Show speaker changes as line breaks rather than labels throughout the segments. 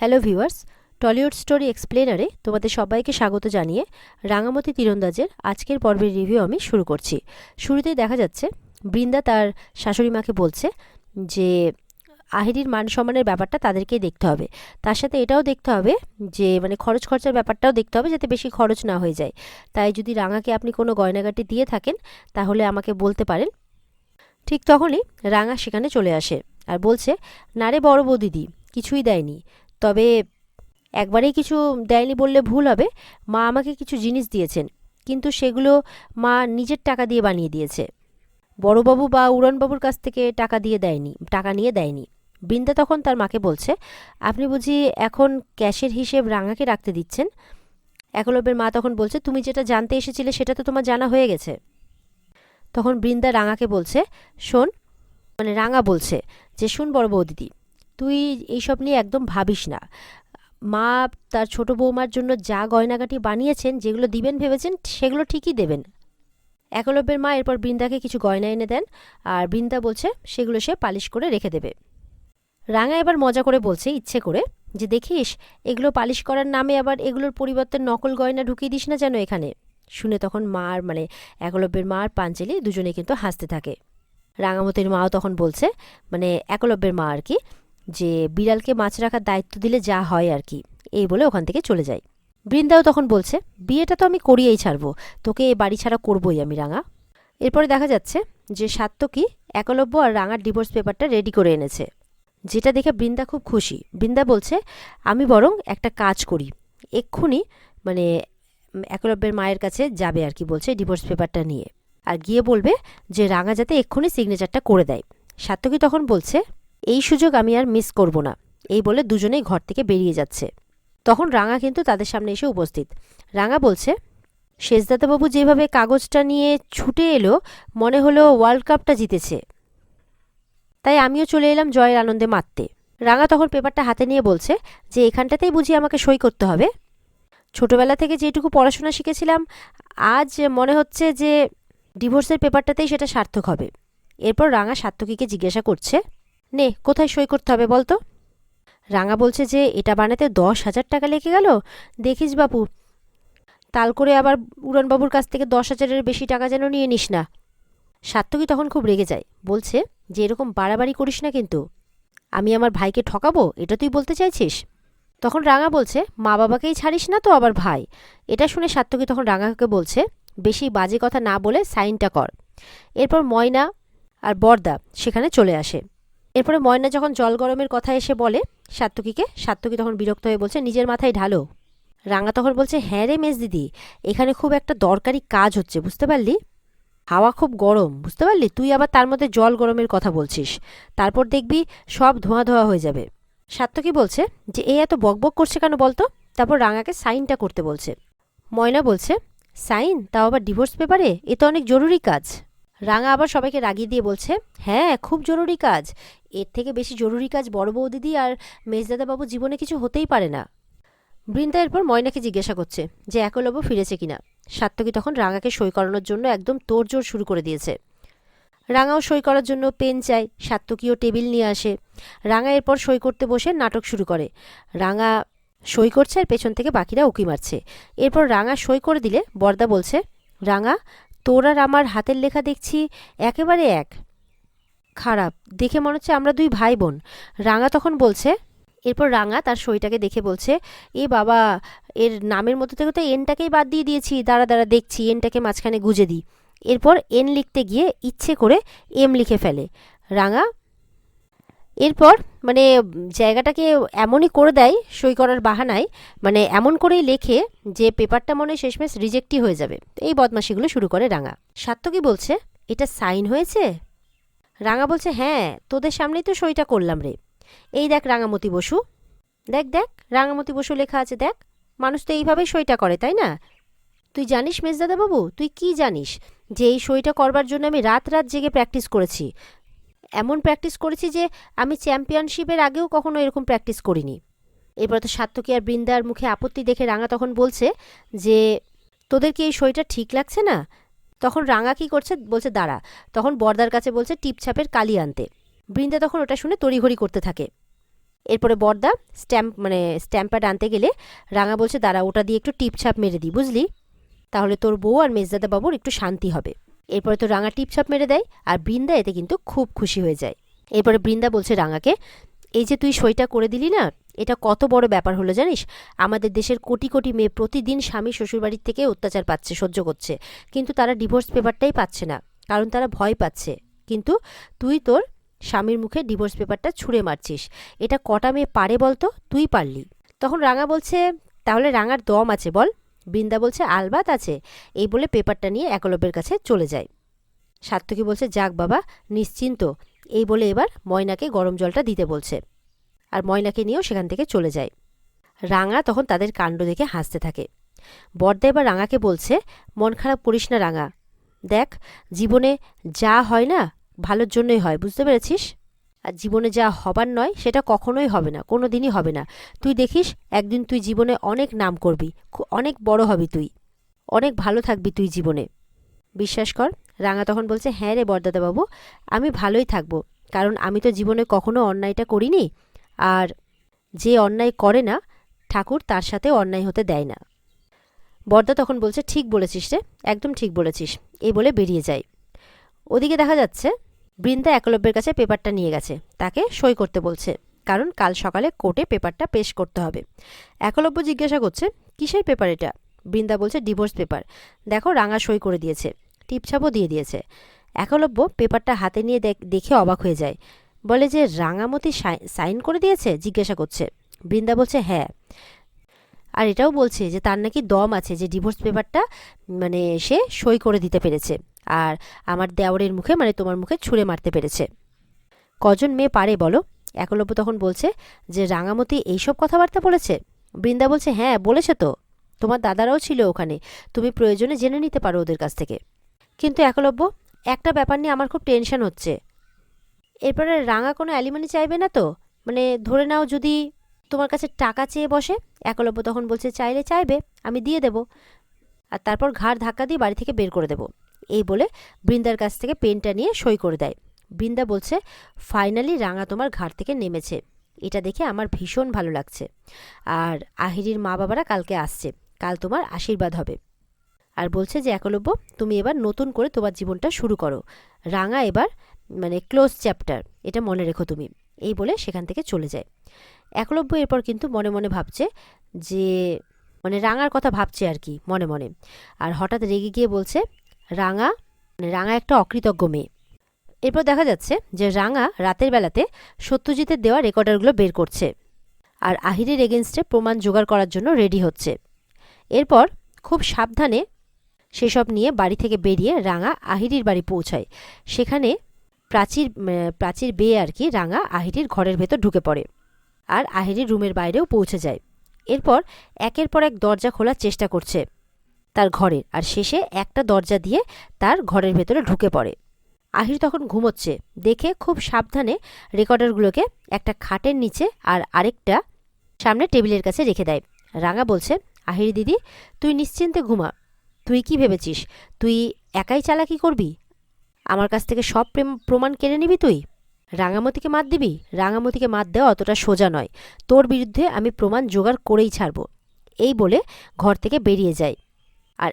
Hello viewers, Tollywood story এক্সপ্লেনারে তোমাদের সবাইকে স্বাগত জানিয়ে রাঙামতি তীরন্দাজের আজকের পর্বের রিভিউ আমি শুরু করছি। শুরুতেই দেখা যাচ্ছে বৃন্দা তার শাশুড়ি মাকে বলছে যে আহিরির মান সম্মানের ব্যাপারটা তাদেরকেই দেখতে হবে, তার সাথে এটাও দেখতে হবে যে খরচ খরচার ব্যাপারটাও দেখতে হবে যাতে বেশি খরচ না হয়ে যায়। তাই যদি রাঙাকে আপনি কোনো গয়নাগাটি দিয়ে থাকেন তাহলে আমাকে বলতে পারেন। ঠিক তখনই রাঙা সেখানে চলে আসে আর বলছে, না রে বড় বৌদিদি, কিছুই দেয়নি, তবে একবারেই কিছু দেয়নি বললে ভুল হবে। মা আমাকে কিছু জিনিস দিয়েছেন, কিন্তু সেগুলো মা নিজের টাকা দিয়ে বানিয়ে দিয়েছে। বড়বাবু বা উড়নবাবুর কাছ থেকে টাকা নিয়ে দেয়নি। বৃন্দা তখন তার মাকে বলছে, আপনি বুঝি এখন ক্যাশের হিসেব রাঙাকে রাখতে দিচ্ছেন? একলব্যের মা তখন বলছে, তুমি যেটা জানতে এসেছিলে সেটা তো তোমার জানা হয়ে গেছে। তখন বৃন্দা রাঙাকে বলছে, শোন, রাঙা বলছে যে, শোন বড় বৌদিদি, তুই এইসব নিয়ে একদম ভাবিস না। মা তার ছোট বৌমার জন্য যা গয়নাগাটি বানিয়েছেন, যেগুলো দিবেন ভেবেছেন সেগুলো ঠিকই দেবেন। একলব্যের মা এরপর বৃন্দাকে কিছু গয়না এনে দেন আর বৃন্দা বলছে সেগুলো সে পালিশ করে রেখে দেবে। রাঙা এবার মজা করে বলছে ইচ্ছে করে যে, দেখিস, এগুলো পালিশ করার নামে আবার এগুলোর পরিবর্তে নকল গয়না ঢুকিয়ে দিস না যেন এখানে। শুনে তখন একলব্যের মা আর পাঞ্চেলি দুজনে কিন্তু হাসতে থাকে। রাঙামতির মাও তখন বলছে, একলব্যের মা আর কি, যে বিড়ালকে মাছ রাখার দায়িত্ব দিলে যা হয় আর কি, এই বলে ওখান থেকে চলে যায়। বৃন্দাও তখন বলছে, বিয়েটা তো আমি করিয়েই ছাড়বো, তোকে এ বাড়ি ছাড়া করবোই আমি রাঙা। এরপরে দেখা যাচ্ছে যে সাত্তকী একলব্য আর রাঙার ডিভোর্স পেপারটা রেডি করে এনেছে, যেটা দেখে বৃন্দা খুব খুশি। বৃন্দা বলছে, আমি বরং একটা কাজ করি, এক্ষুনি একলব্যের মায়ের কাছে যাবে আর কি, বলছে ডিভোর্স পেপারটা নিয়ে, আর গিয়ে বলবে যে রাঙা যাতে এক্ষুনি সিগনেচারটা করে দেয়। সাত্তকী তখন বলছে, এই সুযোগ আমি আর মিস করব না, এই বলে দুজনেই ঘর থেকে বেরিয়ে যাচ্ছে। তখন রাঙা কিন্তু তাদের সামনে এসে উপস্থিত। রাঙা বলছে, শেষদাদাবাবু যেভাবে কাগজটা নিয়ে ছুটে এলো, মনে হলো ওয়ার্ল্ড কাপটা জিতেছে, তাই আমিও চলে এলাম জয়ের আনন্দে মাততে। রাঙা তখন পেপারটা হাতে নিয়ে বলছে যে, এখানটাতেই বুঝি আমাকে সই করতে হবে? ছোটবেলা থেকে যেটুকু পড়াশোনা শিখেছিলাম, আজ মনে হচ্ছে যে ডিভোর্সের পেপারটাতেই সেটা সার্থক হবে। এরপর রাঙা সাত্তকীকে জিজ্ঞাসা করছে, নে, কোথায় সই করতে হবে বলতো? রাঙা বলছে যে, এটা বানাতে 10,000 টাকা লেগে গেল, দেখিস বাপু, তাল করে আবার উড়নবাবুর কাছ থেকে 10,000-এর বেশি টাকা যেন নিয়ে নিস না। সাত্তকী তখন খুব রেগে যায়, বলছে যে, এরকম বাড়াবাড়ি করিস না কিন্তু, আমি আমার ভাইকে ঠকাবো এটা তুই বলতে চাইছিস? তখন রাঙা বলছে, মা বাবাকেই ছাড়িস না তো আবার ভাই। এটা শুনে সাত্তকী তখন রাঙাকে বলছে, বেশি বাজে কথা না বলে সাইনটা কর। এরপর ময়না আর বরদা সেখানে চলে আসে। এরপরে ময়না যখন জল গরমের কথা এসে বলে সাত্তকীকে, সাত্তকী তখন বিরক্ত হয়ে বলছে, নিজের মাথায় ঢালো। রাঙা তখন বলছে, হ্যাঁ রে মেজ দিদি, এখানে খুব একটা দরকারি কাজ হচ্ছে, বুঝতে পারলি? হাওয়া খুব গরম, বুঝতে পারলি? তুই আবার তার মধ্যে জল গরমের কথা বলছিস, তারপর দেখবি সব ধোঁয়া ধোঁয়া হয়ে যাবে। সাত্তকী বলছে যে, এ এত বকবক করছে কেন বলতো? তারপর রাঙাকে সাইনটা করতে বলছে। ময়না বলছে, সাইন, তাও আবার ডিভোর্স পেপারে? এ তো অনেক জরুরি কাজ। রাঙা আবার সবাইকে রাগিয়ে দিয়ে বলছে, হ্যাঁ, খুব জরুরি কাজ, এর থেকে বেশি জরুরি কাজ বড় বৌদিদি আর মেজদাদাবাবু জীবনে কিছু হতেই পারে না। বৃন্দা এরপর ময়নাকে জিজ্ঞাসা করছে যে একলব্য ফিরেছে কিনা। সাত্তকী তখন রাঙাকে সই করানোর জন্য একদম তোড়জোড় শুরু করে দিয়েছে। রাঙাও সই করার জন্য পেন চায়, সাত্তকীও টেবিল নিয়ে আসে। রাঙা এরপর সই করতে বসে নাটক শুরু করে। রাঙা সই করছে আর পেছন থেকে বাকিরা উকি মারছে। এরপর রাঙা সই করে দিলে বরদা বলছে, রাঙা, তোর আর আমার হাতের লেখা দেখছি একেবারে এক, খারাপ দেখে মনে হচ্ছে আমরা দুই ভাই বোন। রাঙা তখন বলছে, এরপর রাঙা তার সইটাকে দেখে বলছে, এ বাবা, এর নামের মধ্যে থেকে তো এনটাকেই বাদ দিয়ে দিয়েছি, দাঁড়া দাঁড়া দেখছি, এনটাকে মাঝখানে গুজে দিই। এরপর এন লিখতে গিয়ে ইচ্ছে করে এম লিখে ফেলে রাঙা। এরপর জায়গাটাকে এমনই করে দেয় সই করার বাহানায়, এমন করেই লেখে যে পেপারটা মনে হয় শেষমেশ রিজেক্টই হয়ে যাবে। এই বদমাশিগুলো শুরু করে রাঙা। সাত্তকী বলছে, এটা সাইন হয়েছে? রাঙা বলছে, হ্যাঁ, তোদের সামনেই তো সইটা করলাম রে, এই দেখ রাঙামতি বসু, দেখ দেখ রাঙামতি বসু লেখা আছে, দেখ, মানুষ তো এইভাবেই সইটা করে, তাই না? তুই জানিস মেজদাদাবাবু, তুই কি জানিস যে এই সইটা করবার জন্য আমি রাত রাত জেগে প্র্যাকটিস করেছি, এমন প্র্যাকটিস করেছি যে আমি চ্যাম্পিয়নশিপের আগেও কখনো এরকম প্র্যাকটিস করিনি। এরপর তো সাত্তকী আর বৃন্দার মুখে আপত্তি দেখে রাঙা তখন বলছে যে, তোদের কি এই সইটা ঠিক লাগছে না? তখন রাঙা কি করছে, বলছে দাঁড়া, তখন বরদার কাছে বলছে টিপছাপের কালি আনতে। বৃন্দা তখন ওটা শুনে তড়িঘড়ি করতে থাকে। এরপরে বড়দা স্ট্যাম্প প্যাড আনতে গেলে রাঙা বলছে, দাঁড়া, ওটা দিয়ে একটু টিপছাপ মেরে দিই, বুঝলি, তাহলে তোর বউ আর মেজদাদা বাবুর একটু শান্তি হবে। এরপরে তো রাঙা টিপছাপ মেরে দেয়, আর বৃন্দা এতে কিন্তু খুব খুশি হয়ে যায়। এরপরে বৃন্দা বলছে রাঙাকে, এই যে তুই সইটা করে দিলি না, এটা কত বড় ব্যাপার হলো জানিস। আমাদের দেশের কোটি কোটি মেয়ে প্রতিদিন স্বামী শ্বশুরবাড়ির থেকে অত্যাচার পাচ্ছে, সহ্য করছে, কিন্তু তারা ডিভোর্স পেপারটাই পাচ্ছে না, কারণ তারা ভয় পাচ্ছে। কিন্তু তুই তোর স্বামীর মুখে ডিভোর্স পেপারটা ছুঁড়ে মারছিস। এটা কটা মেয়ে পারে বলতো, তুই পারলি। তখন রাঙা বলছে, তাহলে রাঙার দম আছে বল। বৃন্দা বলছে, আলবাত আছে। এই বলে পেপারটা নিয়ে একলব্যের কাছে চলে যায়। সাত্তকী বলছে, যাক বাবা, নিশ্চিন্ত। এই বলে এবার ময়নাকে গরম জলটা দিতে বলছে, আর ময়নাকে নিয়েও সেখান থেকে চলে যায়। রাঙা তখন তাদের কাণ্ড দেখে হাসতে থাকে। বড়দা এবার রাঙাকে বলছে, মন খারাপ করিস না রাঙা, দেখ, জীবনে যা হয় না ভালোর জন্যই হয়, বুঝতে পেরেছিস? আর জীবনে যা হবার নয় সেটা কখনোই হবে না, কোনো দিনই হবে না। তুই দেখিস, একদিন তুই জীবনে অনেক নাম করবি, অনেক বড় হবি তুই, অনেক ভালো থাকবি তুই জীবনে, বিশ্বাস কর। রাঙা তখন বলছে, হ্যাঁ রে বড়দাদা বাবু, আমি ভালোই থাকবো, কারণ আমি তো জীবনে কখনো অন্যায়টা করিনি, আর যে অন্যায় করে না ঠাকুর তার সাথে অন্যায় হতে দেয় না। বড়দা তখন বলছে, ঠিক বলেছিস রে, একদম ঠিক বলেছিস। এই বলে বেরিয়ে যায়। ওদিকে দেখা যাচ্ছে বৃন্দা একলব্যের কাছে পেপারটা নিয়ে গেছে, তাকে সই করতে বলছে, কারণ কাল সকালে কোর্টে পেপারটা পেশ করতে হবে। একলব্য জিজ্ঞাসা করছে, কিসের পেপার এটা? বৃন্দা বলছে, ডিভোর্স পেপার। দেখো, রাঙা সই করে দিয়েছে, টিপছাপও দিয়ে দিয়েছে। একলব্য পেপারটা হাতে নিয়ে দেখে অবাক হয়ে যায়, বলে যে রাঙামতি সাইন করে দিয়েছে, জিজ্ঞাসা করছে। বৃন্দা বলছে, হ্যাঁ, আর এটাও বলছে যে তার নাকি দম আছে, যে ডিভোর্স পেপারটা সে সই করে দিতে পেরেছে, আর আমার দেওরের মুখে তোমার মুখে ছুঁড়ে মারতে পেরেছে। কজন মেয়ে পারে বলো? একলব্য তখন বলছে যে রাঙামতি এইসব কথাবার্তা বলেছে। বৃন্দা বলছে, হ্যাঁ বলেছে তো, তোমার দাদারাও ছিল ওখানে, তুমি প্রয়োজনে জেনে নিতে পারো ওদের কাছ থেকে। কিন্তু একলব্য, একটা ব্যাপার নিয়ে আমার খুব টেনশন হচ্ছে। এরপরে রাঙা কোনো অ্যালিমানি চাইবে না তো? ধরে নাও যদি তোমার কাছে টাকা চেয়ে বসে। একলব্য তখন বলছে, চাইলে চাইবে, আমি দিয়ে দেব, আর তারপর ঘাড় ধাক্কা দিয়ে বাড়ি থেকে বের করে দেব। এই বলে বৃন্দার কাছ থেকে পেনটা নিয়ে সই করে দেয়। বৃন্দা বলছে, ফাইনালি রাঙা তোমার ঘাড় থেকে নেমেছে, এটা দেখে আমার ভীষণ ভালো লাগছে। আর আহিরির মা বাবারা কালকে আসছে, কাল তোমার আশীর্বাদ হবে। আর বলছে যে একলব্য, তুমি এবার নতুন করে তোমার জীবনটা শুরু করো, রাঙা এবার ক্লোজ চ্যাপ্টার, এটা মনে রেখো তুমি। এই বলে সেখান থেকে চলে যায়। একলব্য এরপর কিন্তু মনে মনে ভাবছে যে রাঙার কথা ভাবছে আর কি মনে মনে। আর হঠাৎ রেগে গিয়ে বলছে, রাঙা রাঙা একটা অকৃতজ্ঞ মেয়ে। এরপর দেখা যাচ্ছে যে রাঙা রাতের বেলাতে সত্যজিতের দেওয়া রেকর্ডারগুলো বের করছে, আর আহিরের এগেনস্টে প্রমাণ জোগাড় করার জন্য রেডি হচ্ছে। এরপর খুব সাবধানে সেসব নিয়ে বাড়ি থেকে বেরিয়ে রাঙা আহিরির বাড়ি পৌঁছায়। সেখানে প্রাচীর বেয়ে আর কি রাঙা আহিরির ঘরের ভেতর ঢুকে পড়ে, আর আহিরির রুমের বাইরেও পৌঁছে যায়। এরপর একের পর এক দরজা খোলার চেষ্টা করছে তার ঘরের, আর শেষে একটা দরজা দিয়ে তার ঘরের ভেতরে ঢুকে পড়ে। আহির তখন ঘুমোচ্ছে দেখে খুব সাবধানে রেকর্ডারগুলোকে একটা খাটের নিচে আর আরেকটা সামনে টেবিলের কাছে রেখে দেয়। রাঙা বলছে, আহিরি দিদি, তুই নিশ্চিন্তে ঘুমা। তুই কি ভেবেছিস তুই একাই চালাকি করবি? আমার কাছ থেকে সব প্রমাণ কেড়ে নিবি তুই? রাঙামতিকে মাত দিবি? রাঙামতিকে মাত দেওয়া অতটা সোজা নয়, তোর বিরুদ্ধে আমি প্রমাণ জোগাড় করেই ছাড়ব। এই বলে ঘর থেকে বেরিয়ে যায়, আর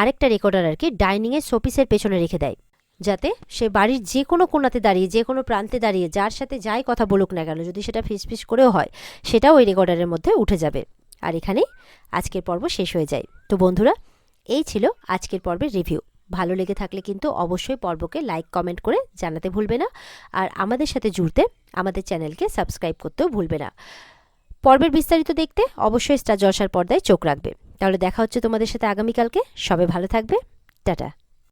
আরেকটা রেকর্ডার আর কি ডাইনিংয়ের শোপিসের পেছনে রেখে দেয়, যাতে সে বাড়ির যে কোনো কোণাতে দাঁড়িয়ে, যে কোনো প্রান্তে দাঁড়িয়ে যার সাথে যাই কথা বলুক না কেন, যদি সেটা ফিসফিস করেও হয়, সেটাও ওই রেকর্ডারের মধ্যে উঠে যাবে। আর এখানেই আজকের পর্ব শেষ হয়ে যায়। তো বন্ধুরা, এই ছিল আজকের পর্বের রিভিউ। ভালো লেগে থাকলে কিন্তু অবশ্যই পর্বকে লাইক কমেন্ট করে জানাতে ভুলবে না, আর আমাদের সাথে জুড়তে আমাদের চ্যানেলকে সাবস্ক্রাইব করতেও ভুলবে না। পর্বের বিস্তারিত দেখতে অবশ্যই স্টার জলসার পর্দায় চোখ রাখবে। তাহলে দেখা হচ্ছে তোমাদের সাথে আগামীকালকে। সবাই ভালো থাকবে, টাটা।